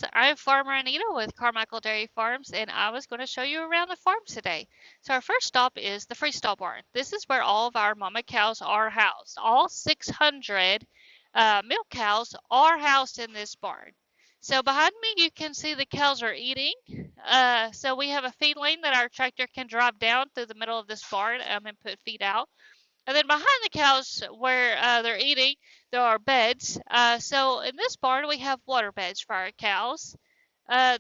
guys, I'm Farmer Anita with Carmichael Dairy Farms, and I was going to show you around the farm today. So our first stop is the Freestyle Barn. This is where all of our mama cows are housed. All 600 milk cows are housed in this barn. So behind me you can see the cows are eating. So we have a feed lane that our tractor can drive down through the middle of this barn and put feed out. And then behind the cows where they're eating, there are beds. So in this barn, we have water beds for our cows.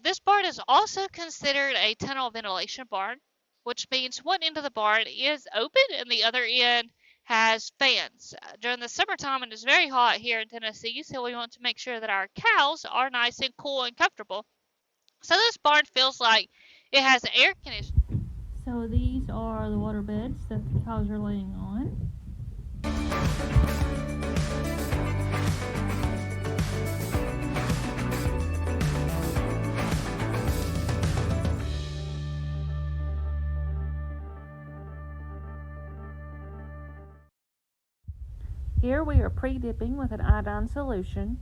This barn is also considered a tunnel ventilation barn, which means one end of the barn is open and the other end has fans. During the summertime, it is very hot here in Tennessee, so we want to make sure that our cows are nice and cool and comfortable. So this barn feels like it has air conditioning. So these are the water beds that the cows are laying on. Here we are pre-dipping with an iodine solution.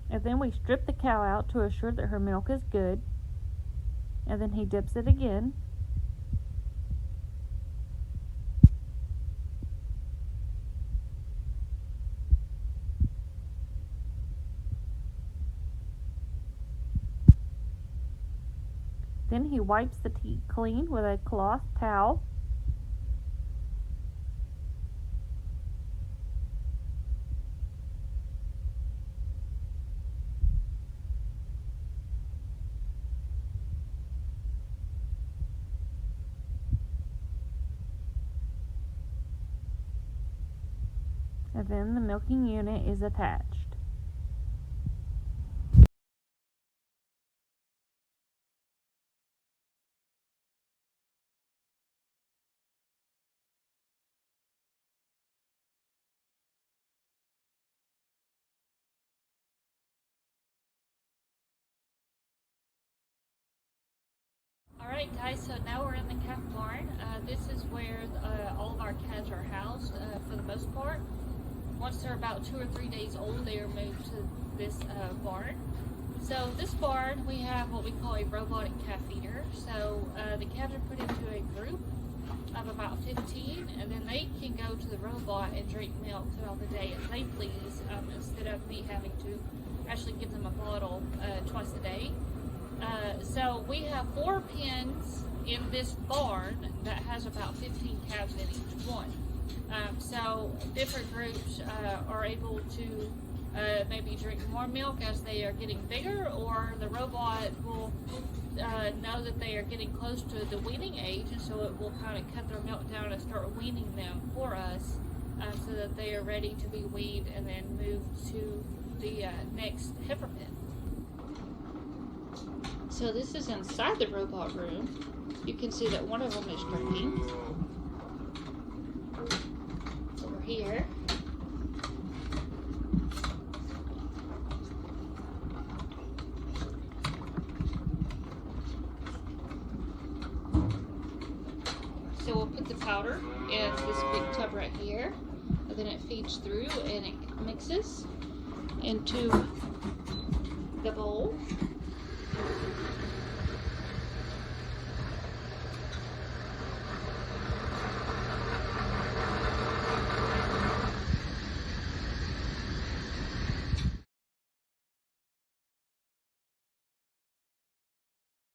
And then we strip the cow out to assure that her milk is good. And then he dips it again. Then he wipes the teat clean with a cloth towel. And then the milking unit is attached. Alright guys, so now we're in the Caf Barn. This is where all of our calves are housed for the most part. Once they're about 2 or 3 days old, they are moved to this barn. So this barn, we have what we call a robotic calf feeder. So the calves are put into a group of about 15, and then they can go to the robot and drink milk throughout the day as they please, instead of me having to actually give them a bottle twice a day. So we have 4 pens in this barn that has about 15 calves in each one. So different groups are able to maybe drink more milk as they are getting bigger, or the robot will know that they are getting close to the weaning age, and so it will kind of cut their milk down and start weaning them for us, so that they are ready to be weaned and then moved to the next heifer pen. So this is inside the robot room. You can see that one of them is drinking. Over here. So we'll put the powder in this big tub right here, and then it feeds through and it mixes into